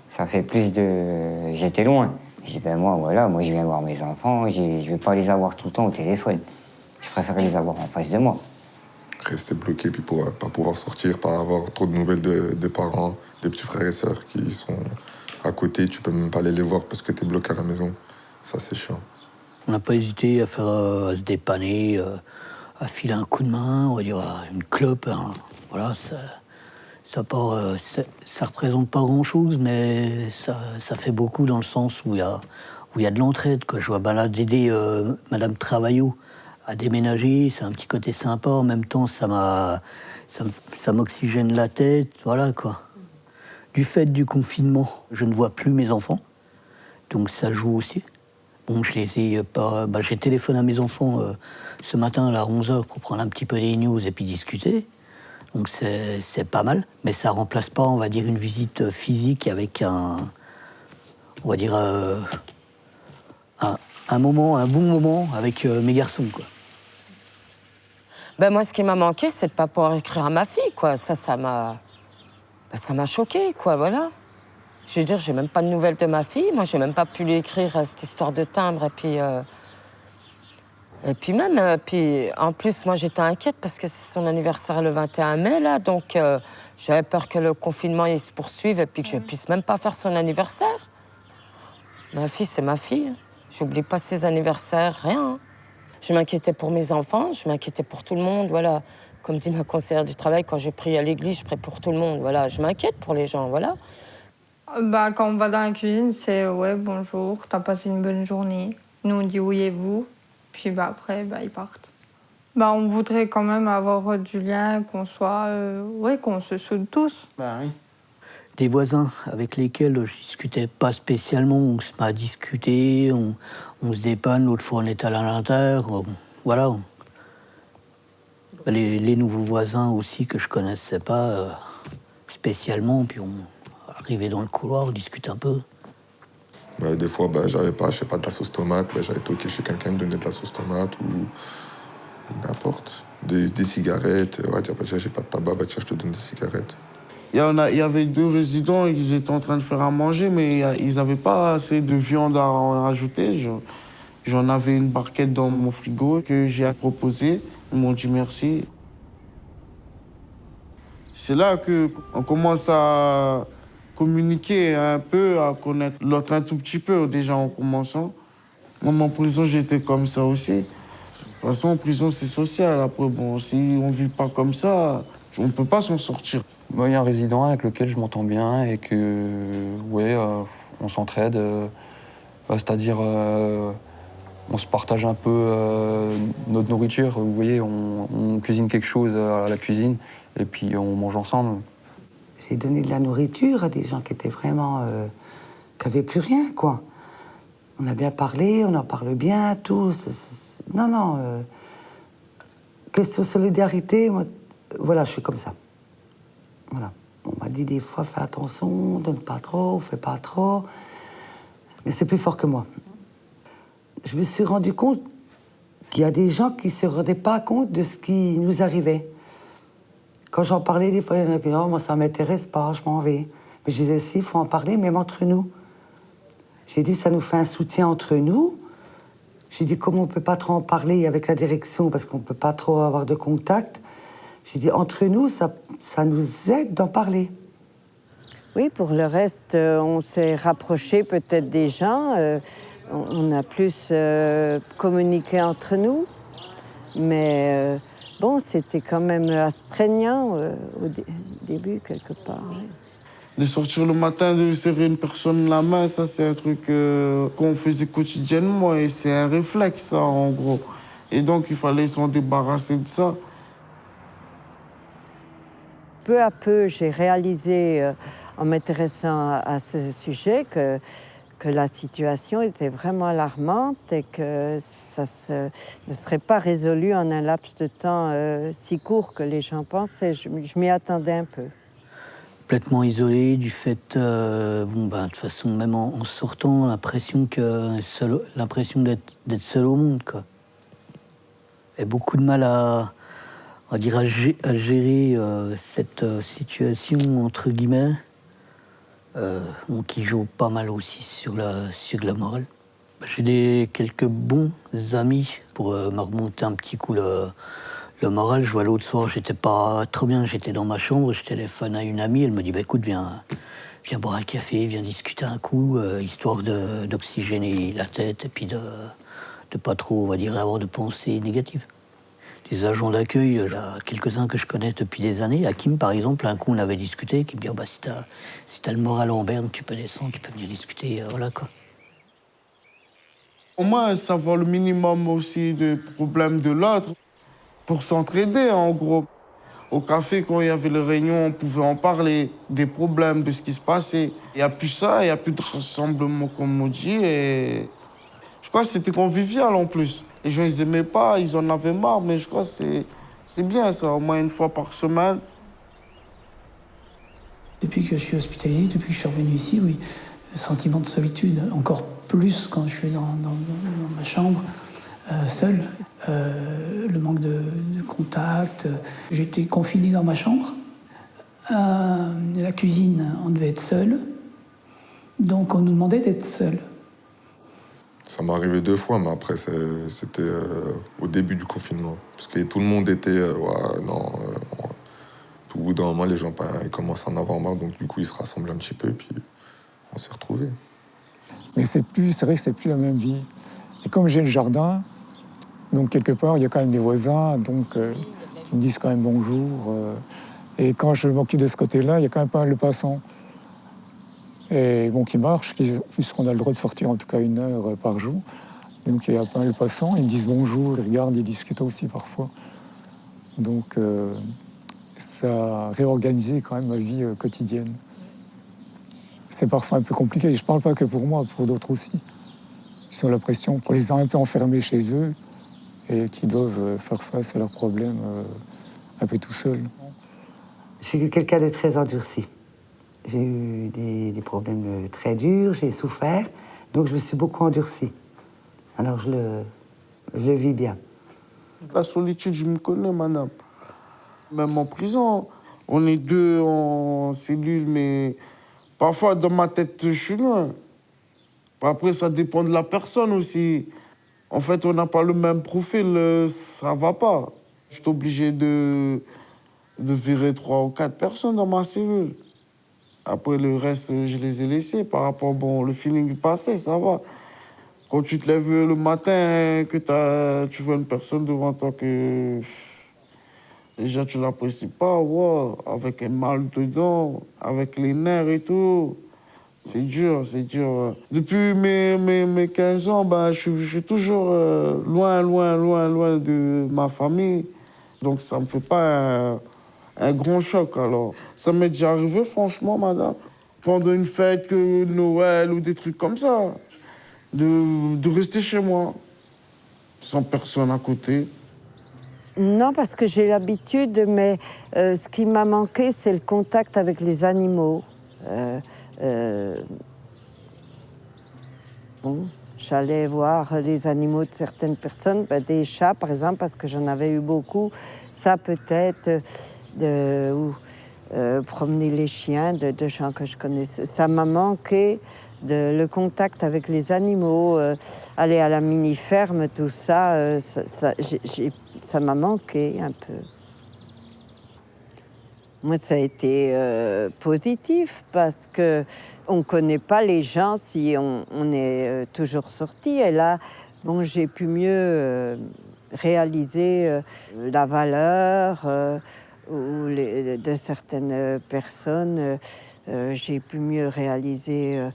ça fait plus de... J'étais loin. Je dis, ben moi, voilà, moi, je viens voir mes enfants, je ne vais pas les avoir tout le temps au téléphone. Je préfère les avoir en face de moi. Rester bloqué, puis pas pouvoir sortir, pas avoir trop de nouvelles des parents, des petits frères et sœurs qui sont à côté, tu peux même pas aller les voir parce que tu es bloqué à la maison. Ça, c'est chiant. On n'a pas hésité à à se dépanner, à filer un coup de main, on va dire une clope. Hein. Voilà, ça représente pas grand-chose, mais ça fait beaucoup dans le sens où il y a de l'entraide. Quoi. Je vois là d'aider Madame Travaillot à déménager, c'est un petit côté sympa. En même temps, ça m'oxygène la tête, voilà quoi. Du fait du confinement, je ne vois plus mes enfants, donc ça joue aussi. Bon, je les ai pas. J'ai téléphoné à mes enfants ce matin à 11h pour prendre un petit peu des news et puis discuter. Donc c'est pas mal, mais ça remplace pas, on va dire, une visite physique avec un bon moment avec mes garçons, quoi. Ben moi, ce qui m'a manqué, c'est de pas pouvoir écrire à ma fille, quoi. Ça m'a choquée, quoi, voilà. Je veux dire, j'ai même pas de nouvelles de ma fille. Moi, j'ai même pas pu lui écrire cette histoire de timbre. Et puis en plus, moi, j'étais inquiète parce que c'est son anniversaire le 21 mai, là. Donc, j'avais peur que le confinement, il se poursuive et puis que je puisse même pas faire son anniversaire. Ma fille, c'est ma fille. J'oublie pas ses anniversaires, rien. Je m'inquiétais pour mes enfants, je m'inquiétais pour tout le monde, voilà. Comme dit ma conseillère du travail, quand je prie à l'église, je prie pour tout le monde, voilà. Je m'inquiète pour les gens, voilà. Quand on va dans la cuisine, c'est « ouais, bonjour, t'as passé une bonne journée ». Nous, on dit « oui et vous ». Puis après, ils partent. On voudrait quand même avoir du lien, qu'on se soude tous. Oui. Des voisins avec lesquels je discutais pas spécialement, on se met à discuter, on se dépanne, l'autre fois on est à l'intérieur, voilà. Les nouveaux voisins aussi que je connaissais pas spécialement, puis on arrivait dans le couloir, on discute un peu. Des fois, j'avais pas, je sais pas, de la sauce tomate, j'allais toquer chez quelqu'un, me donner de la sauce tomate ou n'importe. Des cigarettes, ouais, tiens, j'ai pas de tabac, tiens, je te donne des cigarettes. Il y avait 2 résidents, ils étaient en train de faire à manger, mais ils n'avaient pas assez de viande à en rajouter. J'en avais une barquette dans mon frigo que j'ai proposée. Ils m'ont dit merci. C'est là qu'on commence à communiquer un peu, à connaître l'autre un tout petit peu, déjà en commençant. Moi, en prison, j'étais comme ça aussi. De toute façon, en prison, c'est social. Après, si on ne vit pas comme ça, on ne peut pas s'en sortir. Moi, il y a un résident avec lequel je m'entends bien et que, on s'entraide. C'est-à-dire, on se partage un peu notre nourriture. Vous voyez, on cuisine quelque chose à la cuisine et puis on mange ensemble. J'ai donné de la nourriture à des gens qui étaient vraiment... qui n'avaient plus rien, quoi. On a bien parlé, on en parle bien, tout. Non. Question solidarité, moi, voilà, je suis comme ça. Voilà. On m'a dit des fois, fais attention, donne pas trop, fais pas trop. Mais c'est plus fort que moi. Je me suis rendu compte qu'il y a des gens qui ne se rendaient pas compte de ce qui nous arrivait. Quand j'en parlais, des fois, il y en a qui disaient « moi, ça ne m'intéresse pas, je m'en vais ». Mais je disais « si, il faut en parler, même entre nous ». J'ai dit « ça nous fait un soutien entre nous ». J'ai dit « comme on ne peut pas trop en parler avec la direction, parce qu'on ne peut pas trop avoir de contact ». J'ai dit, entre nous, ça nous aide d'en parler. Oui, pour le reste, on s'est rapprochés peut-être des gens. On a plus communiqué entre nous. Mais c'était quand même astreignant au début, quelque part. Oui. De sortir le matin, de serrer une personne la main, ça, c'est un truc qu'on faisait quotidiennement. Et c'est un réflexe, ça, en gros. Et donc, il fallait s'en débarrasser de ça. Peu à peu, j'ai réalisé, en m'intéressant à ce sujet, que la situation était vraiment alarmante et que ça ne serait pas résolu en un laps de temps si court que les gens pensaient. Je m'y attendais un peu. Complètement isolé du fait, de toute façon, même en sortant, l'impression d'être seul au monde, quoi. Et beaucoup de mal à gérer cette situation, entre guillemets, qui joue pas mal aussi sur la morale. J'ai quelques bons amis pour me remonter un petit coup le moral. Je vois l'autre soir, j'étais pas trop bien, j'étais dans ma chambre, je téléphone à une amie, elle me dit écoute, viens boire un café, viens discuter un coup, histoire d'oxygéner la tête et puis de de pas trop, on va dire, avoir de pensées négatives. Les agents d'accueil, il y a quelques-uns que je connais depuis des années. Hakim, par exemple, un coup, on avait discuté, qui me dit, oh, bah, si t'as le moral en berne, tu peux descendre, tu peux venir discuter, voilà quoi. Au moins, savoir le minimum aussi des problèmes de l'autre pour s'entraider, en gros. Au café, quand il y avait les réunions, on pouvait en parler, des problèmes, de ce qui se passait. Il n'y a plus ça, il n'y a plus de rassemblement, comme on dit. Et je crois que c'était convivial en plus. Les gens, ils n'aimaient pas, ils en avaient marre, mais je crois que c'est bien ça, au moins une fois par semaine. Depuis que je suis hospitalisé, depuis que je suis revenu ici, oui, le sentiment de solitude, encore plus quand je suis dans ma chambre, seul. Le manque de contact. J'étais confiné dans ma chambre. La cuisine, on devait être seul. Donc on nous demandait d'être seul. Ça m'est arrivé 2 fois, mais après, c'était au début du confinement. Parce que tout le monde était, Au bout d'un moment, les gens ils commencent à en avoir marre, donc du coup, ils se rassemblent un petit peu, et puis on s'est retrouvés. Mais c'est vrai que c'est plus la même vie. Et comme j'ai le jardin, donc quelque part, il y a quand même des voisins, donc qui me disent quand même bonjour. Et quand je m'occupe de ce côté-là, il y a quand même pas mal de passants. Et bon, qui marchent, puisqu'on a le droit de sortir en tout cas 1 heure par jour. Donc il y a pas mal de passants, ils me disent bonjour, ils regardent, ils discutent aussi parfois. Donc ça a réorganisé quand même ma vie quotidienne. C'est parfois un peu compliqué, je ne parle pas que pour moi, pour d'autres aussi. Ils ont l'impression qu'on les a un peu enfermés chez eux et qu'ils doivent faire face à leurs problèmes un peu tout seuls. Je suis quelqu'un de très endurci. J'ai eu des problèmes très durs, j'ai souffert, donc je me suis beaucoup endurcie. Alors je le vis bien. La solitude, je me connais, madame. Même en prison, on est 2 en cellule, mais parfois dans ma tête, je suis loin. Après, ça dépend de la personne aussi. En fait, on n'a pas le même profil, ça va pas. Je suis obligé de virer 3 ou 4 personnes dans ma cellule. Après, le reste, je les ai laissés par rapport, le feeling passé, ça va. Quand tu te lèves le matin, que tu vois une personne devant toi que déjà tu l'apprécies pas, wow, avec un mal dedans, avec les nerfs et tout. C'est dur, c'est dur. Depuis mes 15 ans, je suis toujours loin de ma famille. Donc ça me fait pas un grand choc, alors. Ça m'est déjà arrivé, franchement, madame, pendant une fête, Noël ou des trucs comme ça, de rester chez moi, sans personne à côté. Non, parce que j'ai l'habitude, mais ce qui m'a manqué, c'est le contact avec les animaux. J'allais voir les animaux de certaines personnes, des chats par exemple, parce que j'en avais eu beaucoup. Ça peut-être, promener les chiens de gens que je connaissais. Ça m'a manqué le contact avec les animaux, aller à la mini-ferme, tout ça, ça m'a manqué un peu. Moi, ça a été positif parce qu'on ne connaît pas les gens si on est toujours sorti. Et là, j'ai pu mieux réaliser la valeur de certaines personnes. J'ai pu mieux réaliser,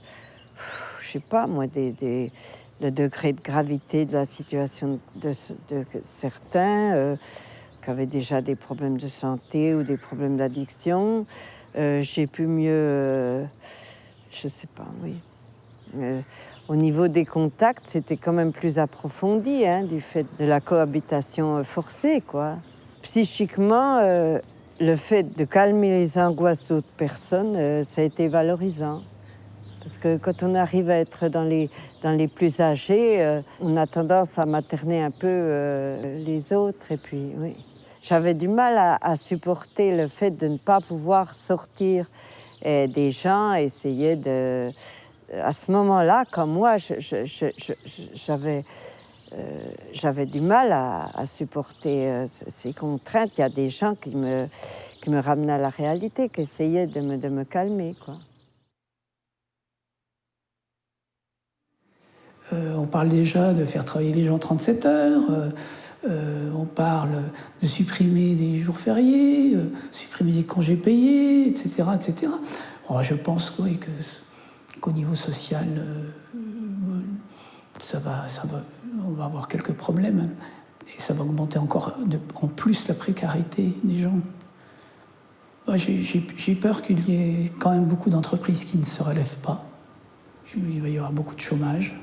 je sais pas moi, le degré de gravité de la situation de certains. Qui avaient déjà des problèmes de santé ou des problèmes d'addiction. J'ai pu mieux... je sais pas, oui. Au niveau des contacts, c'était quand même plus approfondi, du fait de la cohabitation forcée, quoi. Psychiquement, le fait de calmer les angoisses d'autres personnes, ça a été valorisant. Parce que quand on arrive à être dans les plus âgés, on a tendance à materner un peu les autres, et puis, oui. J'avais du mal à supporter le fait de ne pas pouvoir sortir. Et des gens essayaient de... À ce moment-là, comme moi, j'avais du mal à supporter ces contraintes. Il y a des gens qui me ramenaient à la réalité, qui essayaient de me calmer, quoi. On parle déjà de faire travailler les gens 37 heures. On parle de supprimer des jours fériés, supprimer les congés payés, etc. etc. Alors, je pense oui, qu'au niveau social, on va avoir quelques problèmes. Et ça va augmenter encore en plus la précarité des gens. J'ai peur qu'il y ait quand même beaucoup d'entreprises qui ne se relèvent pas. Il va y avoir beaucoup de chômage.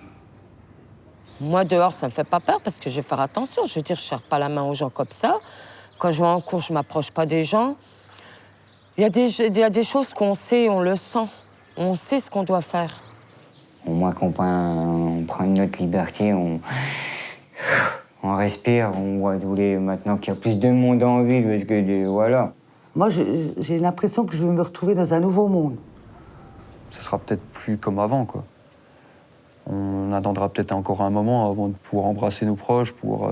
Moi, dehors, ça me fait pas peur parce que je vais faire attention. Je veux dire, je ne serre pas la main aux gens comme ça. Quand je vais en cours, je ne m'approche pas des gens. Il y a des choses qu'on sait, on le sent. On sait ce qu'on doit faire. Au moins qu'on prend une autre liberté, on respire, on voit maintenant qu'il y a plus de monde en ville parce que voilà. Moi, j'ai l'impression que je vais me retrouver dans un nouveau monde. Ce sera peut-être plus comme avant, quoi. On attendra peut-être encore un moment avant de pouvoir embrasser nos proches, pour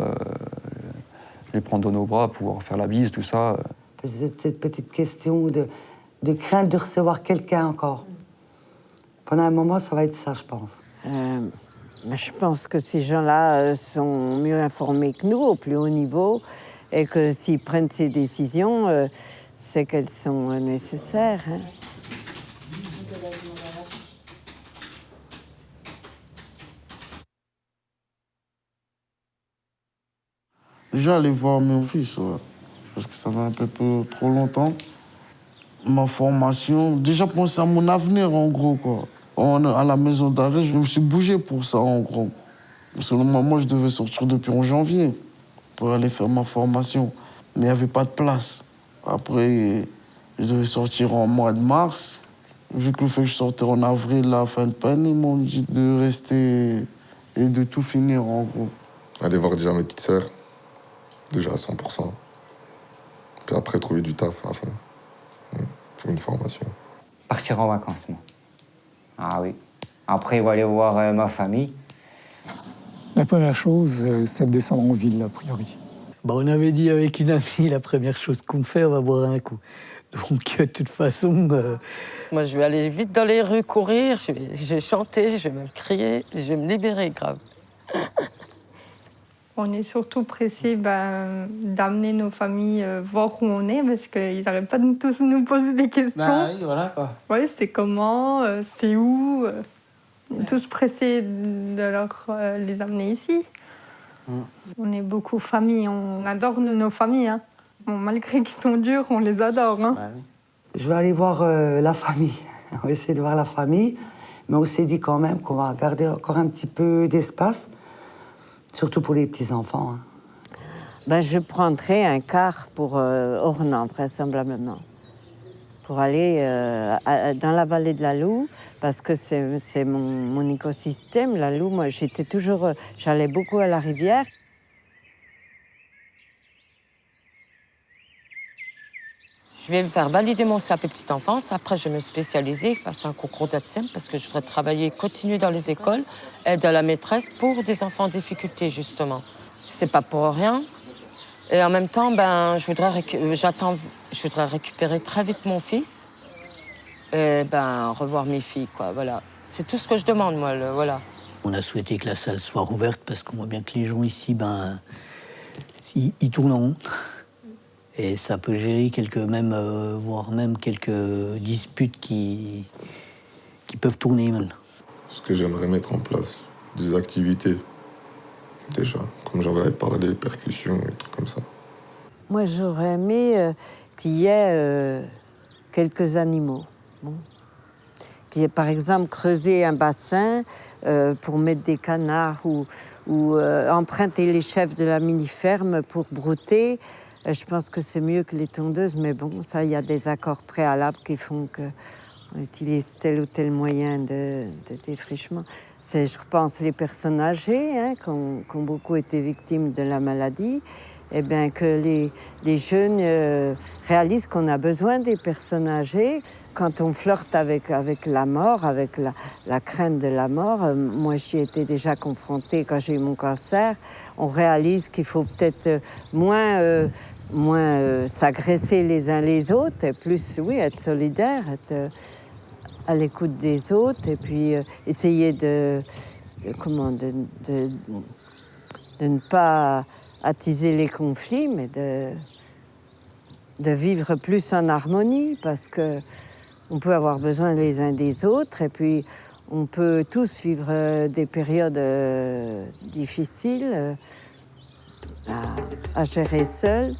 les prendre dans nos bras, pouvoir faire la bise, tout ça. Cette petite question de crainte de recevoir quelqu'un encore. Pendant un moment, ça va être ça, je pense. Je pense que ces gens-là sont mieux informés que nous, au plus haut niveau, et que s'ils prennent ces décisions, c'est qu'elles sont nécessaires. Hein. Déjà, aller voir mon fils, ouais, parce que ça fait un peu trop longtemps. Ma formation, déjà penser à mon avenir, en gros, quoi. À la maison d'arrêt, je me suis bougé pour ça, en gros. Parce que moi, je devais sortir depuis en janvier pour aller faire ma formation. Mais il n'y avait pas de place. Après, je devais sortir en mois de mars. Vu que le fait que je sortais en avril, la fin de peine, ils m'ont dit de rester et de tout finir, en gros. Aller voir déjà mes petites sœurs, déjà à 100%. Puis après, trouver du taf à fond. Pour une formation. Partir en vacances, moi. Ah oui. Après, aller voir ma famille. La première chose, c'est de descendre en ville, a priori. On avait dit avec une amie, la première chose qu'on fait, on va boire un coup. Donc, de toute façon... Moi, je vais aller vite dans les rues, courir, je vais chanter, je vais même crier, je vais me libérer, grave. On est surtout pressés d'amener nos familles voir où on est, parce qu'ils n'arrêtent pas de tous nous poser des questions. Bah oui, voilà quoi. Ouais, c'est comment, c'est où. On est tous pressés de les amener ici. On est beaucoup famille, on adore nos familles. Hein. Bon, malgré qu'ils sont durs, on les adore. Hein. Bah oui. Je vais aller voir la famille. On va essayer de voir la famille. Mais on s'est dit quand même qu'on va garder encore un petit peu d'espace, surtout pour les petits-enfants. Hein. Je prendrai un car pour Ornans, vraisemblablement. Pour aller dans la vallée de la Loue, parce que c'est mon écosystème. La Loue, moi, j'allais beaucoup à la rivière. Je vais faire valider mon CAP petite enfance. Après, je vais me spécialiser, passer un concours d'ATSEM parce que je voudrais travailler, continuer dans les écoles, aide à la maîtresse pour des enfants en difficulté, justement. C'est pas pour rien. Et en même temps, je voudrais récupérer très vite mon fils et revoir mes filles, quoi. Voilà. C'est tout ce que je demande, moi. Voilà. On a souhaité que la salle soit rouverte parce qu'on voit bien que les gens ici, ils tournent en rond. Et ça peut gérer voire même quelques disputes qui peuvent tourner mal. Ce que j'aimerais mettre en place, des activités, déjà, comme j'avais parlé, percussions et trucs comme ça. Moi, j'aurais aimé qu'il y ait quelques animaux. Bon. Qu'il y ait, par exemple, creuser un bassin pour mettre des canards ou emprunter les chefs de la mini-ferme pour brouter. Je pense que c'est mieux que les tondeuses, mais bon, ça, il y a des accords préalables qui font qu'on utilise tel ou tel moyen de défrichement. C'est, je pense, les personnes âgées qui ont beaucoup été victimes de la maladie, et bien que les jeunes réalisent qu'on a besoin des personnes âgées. Quand on flirte avec la mort, avec la crainte de la mort, moi j'y étais déjà confrontée quand j'ai eu mon cancer, on réalise qu'il faut peut-être moins s'agresser les uns les autres, et plus, oui, être solidaire, être à l'écoute des autres, et puis essayer de ne pas attiser les conflits, mais de vivre plus en harmonie, parce qu'on peut avoir besoin les uns des autres, et puis on peut tous vivre des périodes difficiles à gérer seuls.